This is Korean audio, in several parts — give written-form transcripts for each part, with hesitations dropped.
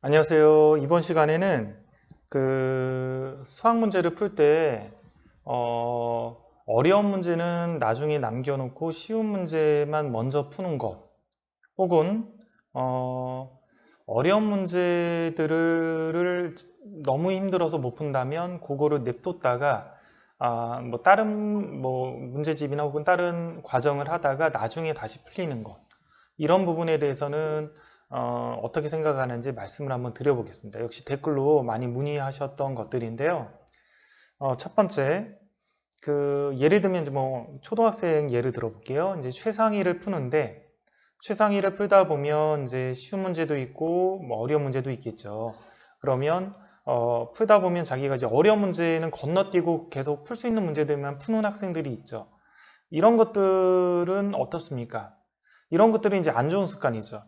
안녕하세요. 이번 시간에는 수학 문제를 풀 때, 어려운 문제는 나중에 남겨놓고 쉬운 문제만 먼저 푸는 것, 혹은, 어려운 문제들을 너무 힘들어서 못 푼다면, 그거를 냅뒀다가, 뭐, 다른, 뭐, 문제집이나 혹은 다른 과정을 하다가 나중에 다시 풀리는 것. 이런 부분에 대해서는 떻게 생각하는지 말씀을 한번 드려보겠습니다. 역시 댓글로 많이 문의하셨던 것들인데요. 첫 번째, 예를 들면 이제 뭐 초등학생 예를 들어볼게요. 이제 최상위를 푸는데 최상위를 풀다 보면 이제 쉬운 문제도 있고 뭐 어려운 문제도 있겠죠. 그러면 풀다 보면 자기가 이제 어려운 문제는 건너뛰고 계속 풀 수 있는 문제들만 푸는 학생들이 있죠. 이런 것들은 어떻습니까? 이런 것들은 이제 안 좋은 습관이죠.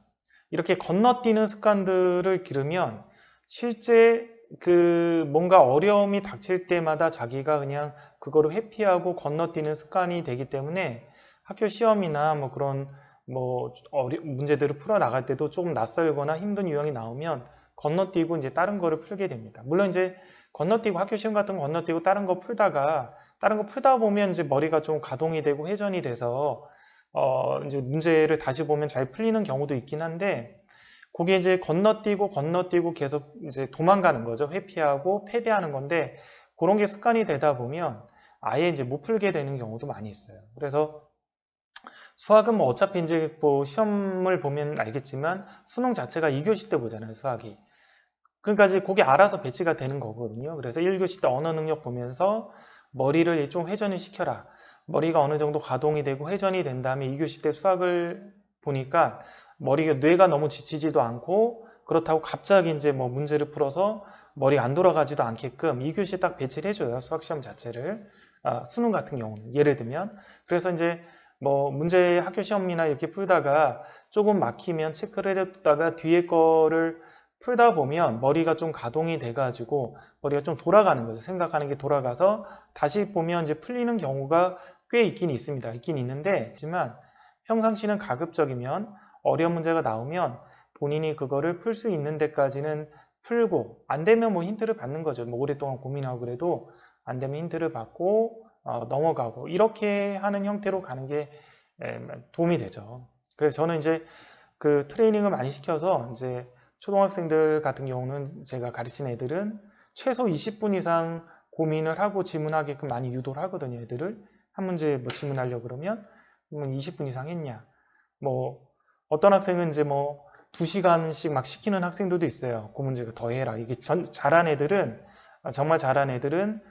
이렇게 건너뛰는 습관들을 기르면 실제 뭔가 어려움이 닥칠 때마다 자기가 그냥 그거를 회피하고 건너뛰는 습관이 되기 때문에 학교 시험이나 뭐 그런 뭐 문제들을 풀어 나갈 때도 조금 낯설거나 힘든 유형이 나오면 건너뛰고 이제 다른 거를 풀게 됩니다. 물론 이제 건너뛰고 학교 시험 같은 거 건너뛰고 다른 거 풀다 보면 이제 머리가 좀 가동이 되고 회전이 돼서 이제 문제를 다시 보면 잘 풀리는 경우도 있긴 한데, 그게 이제 건너뛰고 계속 이제 도망가는 거죠. 회피하고 패배하는 건데, 그런 게 습관이 되다 보면 아예 이제 못 풀게 되는 경우도 많이 있어요. 그래서 수학은 뭐 어차피 이제 뭐 시험을 보면 알겠지만 수능 자체가 2교시 때 보잖아요, 수학이. 그러니까 이제 그게 알아서 배치가 되는 거거든요. 그래서 1교시 때 언어 능력 보면서 머리를 좀 회전을 시켜라. 머리가 어느 정도 가동이 되고 회전이 된 다음에 2교시 때 수학을 보니까 뇌가 너무 지치지도 않고 그렇다고 갑자기 이제 뭐 문제를 풀어서 머리가 안 돌아가지도 않게끔 2교시에 딱 배치를 해줘요. 수학 시험 자체를. 수능 같은 경우는. 예를 들면. 그래서 이제 뭐 문제 학교 시험이나 이렇게 풀다가 조금 막히면 체크를 해뒀다가 뒤에 거를 풀다 보면 머리가 좀 가동이 돼가지고 머리가 좀 돌아가는 거죠. 생각하는 게 돌아가서 다시 보면 이제 풀리는 경우가 꽤 있긴 있습니다. 있긴 있는데, 하지만 평상시는 가급적이면 어려운 문제가 나오면 본인이 그거를 풀 수 있는 데까지는 풀고, 안 되면 뭐 힌트를 받는 거죠. 뭐 오랫동안 고민하고 그래도 안 되면 힌트를 받고 넘어가고 이렇게 하는 형태로 가는 게 도움이 되죠. 그래서 저는 이제 그 트레이닝을 많이 시켜서 이제 초등학생들 같은 경우는 제가 가르친 애들은 최소 20분 이상 고민을 하고 지문하게끔 많이 유도를 하거든요. 애들을 한 문제 뭐 지문하려고 그러면 20분 이상 했냐. 뭐 어떤 학생은 이제 뭐 2시간씩 막 시키는 학생들도 있어요. 그 문제가 더 해라. 이게 잘한 애들은 정말 잘한 애들은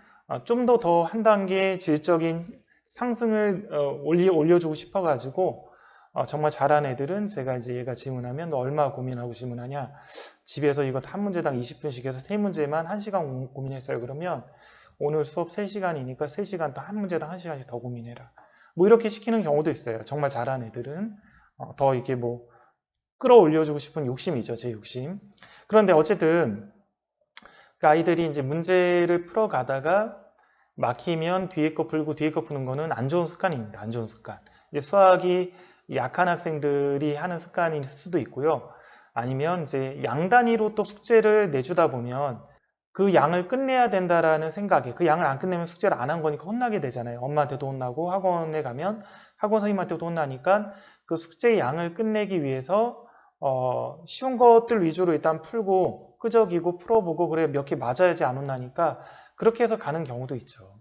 좀 더 한 단계 질적인 상승을 올려주고 싶어가지고 정말 잘한 애들은 제가 이제 얘가 지문하면 너 얼마 고민하고 지문하냐? 집에서 이거 한 문제당 20분씩 해서 세 문제만 1시간 고민했어요. 그러면 오늘 수업 3시간이니까 3시간 또 한 문제당 1시간씩 더 고민해라. 뭐 이렇게 시키는 경우도 있어요. 정말 잘한 애들은 더 이렇게 뭐 끌어올려주고 싶은 욕심이죠. 제 욕심. 그런데 어쨌든 그 아이들이 이제 문제를 풀어가다가 막히면 뒤에 거 풀고 뒤에 거 푸는 거는 안 좋은 습관입니다. 안 좋은 습관. 이제 수학이 약한 학생들이 하는 습관일 수도 있고요. 아니면 이제 양 단위로 또 숙제를 내주다 보면 그 양을 끝내야 된다라는 생각에 그 양을 안 끝내면 숙제를 안 한 거니까 혼나게 되잖아요. 엄마한테도 혼나고 학원에 가면 학원 선생님한테도 혼나니까 그 숙제의 양을 끝내기 위해서 쉬운 것들 위주로 일단 풀고 끄적이고 풀어보고 그래 몇 개 맞아야지 안 혼나니까 그렇게 해서 가는 경우도 있죠.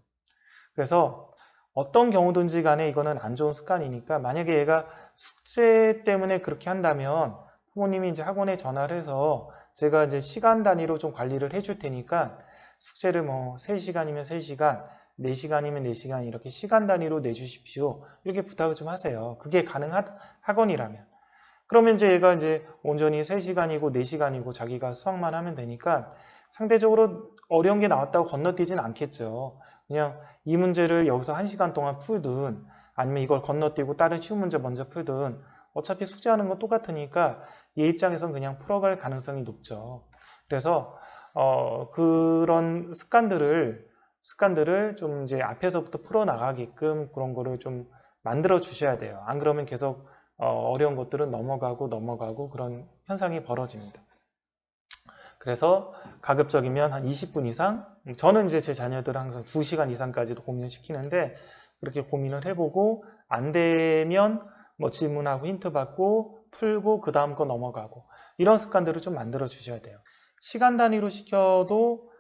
그래서 어떤 경우든지 간에 이거는 안 좋은 습관이니까 만약에 얘가 숙제 때문에 그렇게 한다면 부모님이 이제 학원에 전화를 해서 제가 이제 시간 단위로 좀 관리를 해줄 테니까 숙제를 뭐 3시간이면 3시간, 4시간이면 4시간 이렇게 시간 단위로 내주십시오. 이렇게 부탁을 좀 하세요. 그게 가능한 학원이라면. 그러면 이제 얘가 이제 온전히 3시간이고 4시간이고 자기가 수학만 하면 되니까 상대적으로 어려운 게 나왔다고 건너뛰진 않겠죠. 그냥 이 문제를 여기서 1시간 동안 풀든 아니면 이걸 건너뛰고 다른 쉬운 문제 먼저 풀든 어차피 숙제하는 건 똑같으니까 얘 입장에선 그냥 풀어갈 가능성이 높죠. 그래서 그런 습관들을 좀 이제 앞에서부터 풀어나가게끔 그런 거를 좀 만들어 주셔야 돼요. 안 그러면 계속 어려운 것들은 넘어가고 그런 현상이 벌어집니다. 그래서 가급적이면 한 20분 이상, 저는 이제 제 자녀들을 항상 2시간 이상까지도 고민을 시키는데, 그렇게 고민을 해보고 안 되면 뭐 질문하고 힌트 받고 풀고 그 다음 거 넘어가고, 이런 습관들을 좀 만들어 주셔야 돼요. 시간 단위로 시켜도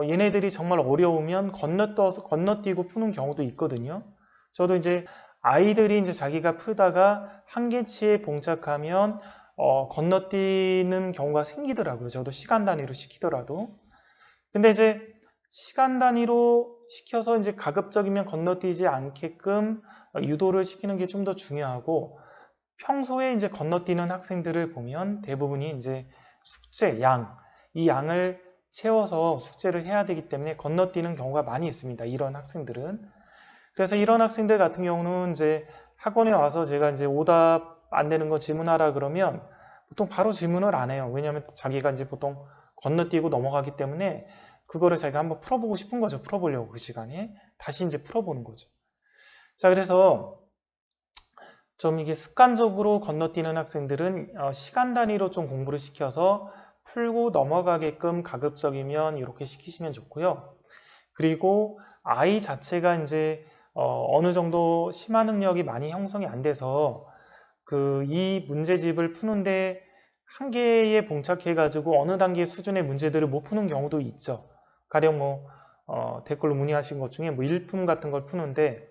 얘네들이 정말 어려우면 건너뛰고 푸는 경우도 있거든요. 저도 이제 아이들이 이제 자기가 풀다가 한계치에 봉착하면 건너뛰는 경우가 생기더라고요. 저도 시간 단위로 시키더라도. 근데 이제 시간 단위로 시켜서 이제 가급적이면 건너뛰지 않게끔 유도를 시키는 게 좀 더 중요하고, 평소에 이제 건너뛰는 학생들을 보면 대부분이 이제 숙제, 이 양을 채워서 숙제를 해야 되기 때문에 건너뛰는 경우가 많이 있습니다. 이런 학생들은. 그래서 이런 학생들 같은 경우는 이제 학원에 와서 제가 이제 오답 안 되는 거 질문하라 그러면 보통 바로 질문을 안 해요. 왜냐하면 자기가 이제 보통 건너뛰고 넘어가기 때문에 그거를 자기가 한번 풀어보고 싶은 거죠. 풀어보려고 그 시간에. 다시 이제 풀어보는 거죠. 자, 그래서 좀 이게 습관적으로 건너뛰는 학생들은 시간 단위로 좀 공부를 시켜서 풀고 넘어가게끔 가급적이면 이렇게 시키시면 좋고요. 그리고 아이 자체가 이제 어느 정도 심화 능력이 많이 형성이 안 돼서 이 문제집을 푸는데 한계에 봉착해가지고 어느 단계 수준의 문제들을 못 푸는 경우도 있죠. 가령 뭐 댓글로 문의하신 것 중에 뭐 일품 같은 걸 푸는데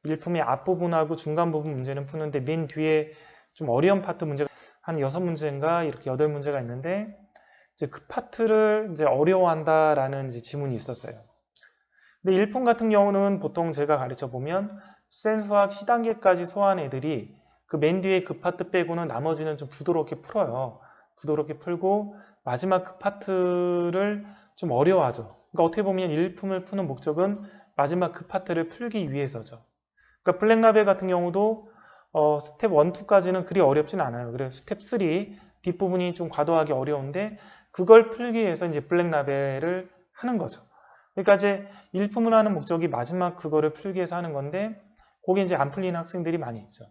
일품의 앞부분하고 중간 부분 문제는 푸는데 맨 뒤에 좀 어려운 파트 문제가 한 6문제인가 이렇게 8문제가 있는데 이제 그 파트를 이제 어려워한다라는 이제 지문이 있었어요. 근데 일품 같은 경우는 보통 제가 가르쳐 보면 센수학 C단계까지 소화한 애들이 그 맨 뒤에 그 파트 빼고는 나머지는 좀 부드럽게 풀어요. 부드럽게 풀고 마지막 그 파트를 좀 어려워하죠. 그러니까 어떻게 보면 일품을 푸는 목적은 마지막 그 파트를 풀기 위해서죠. 그러니까 블랙라벨 같은 경우도 스텝 1, 2까지는 그리 어렵진 않아요. 그래서 스텝 3 뒷부분이 좀 과도하게 어려운데 그걸 풀기 위해서 이제 블랙라벨을 하는 거죠. 그러니까 이제 일품을 하는 목적이 마지막 그거를 풀기 위해서 하는 건데 그게 이제 안 풀리는 학생들이 많이 있죠.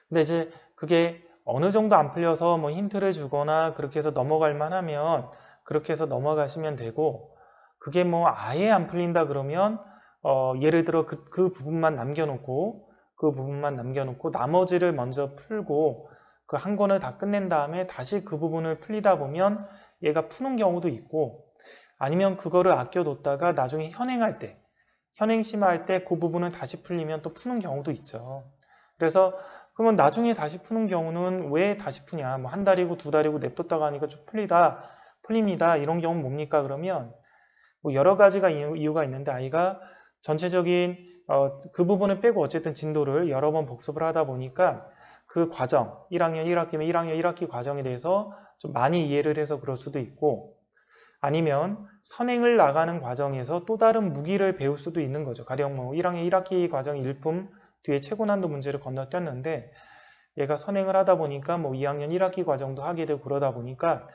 근데 이제 그게 어느 정도 안 풀려서 뭐 힌트를 주거나 그렇게 해서 넘어갈 만하면 그렇게 해서 넘어가시면 되고, 그게 뭐 아예 안 풀린다 그러면 예를 들어 그 부분만 남겨놓고 나머지를 먼저 풀고 그 한 권을 다 끝낸 다음에 다시 그 부분을 풀리다 보면 얘가 푸는 경우도 있고, 아니면 그거를 아껴뒀다가 나중에 현행 심화할 때 그 부분을 다시 풀리면 또 푸는 경우도 있죠. 그래서 그러면 나중에 다시 푸는 경우는 왜 다시 푸냐? 뭐 한 달이고 두 달이고 냅뒀다가 하니까 좀 풀립니다. 이런 경우는 뭡니까? 그러면 뭐 여러 가지가 이유가 있는데 아이가 전체적인 그 부분을 빼고 어쨌든 진도를 여러 번 복습을 하다 보니까 그 과정, 1학년 1학기면 1학년 1학기 과정에 대해서 좀 많이 이해를 해서 그럴 수도 있고, 아니면 선행을 나가는 과정에서 또 다른 무기를 배울 수도 있는 거죠. 가령 뭐 1학년 1학기 과정 일품 뒤에 최고난도 문제를 건너뛰었는데 얘가 선행을 하다 보니까 뭐 2학년 1학기 과정도 하게 되고 그러다 보니까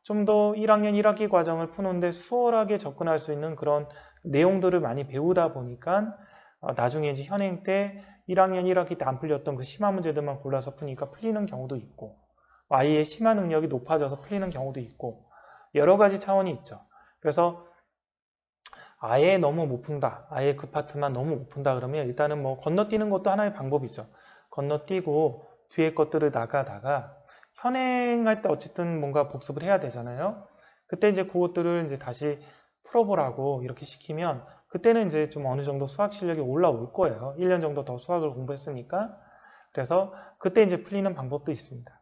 좀 더 1학년 1학기 과정을 푸는데 수월하게 접근할 수 있는 그런 내용들을 많이 배우다 보니까 나중에 이제 현행 때 1학년 1학기 때 안 풀렸던 그 심화 문제들만 골라서 푸니까 풀리는 경우도 있고, 아이의 심화 능력이 높아져서 풀리는 경우도 있고, 여러 가지 차원이 있죠. 그래서 아예 너무 못 푼다, 아예 그 파트만 너무 못 푼다 그러면 일단은 뭐 건너뛰는 것도 하나의 방법이죠. 건너뛰고 뒤에 것들을 나가다가 현행할 때 어쨌든 뭔가 복습을 해야 되잖아요. 그때 이제 그것들을 이제 다시 풀어보라고 이렇게 시키면 그때는 이제 좀 어느 정도 수학 실력이 올라올 거예요. 1년 정도 더 수학을 공부했으니까. 그래서 그때 이제 풀리는 방법도 있습니다.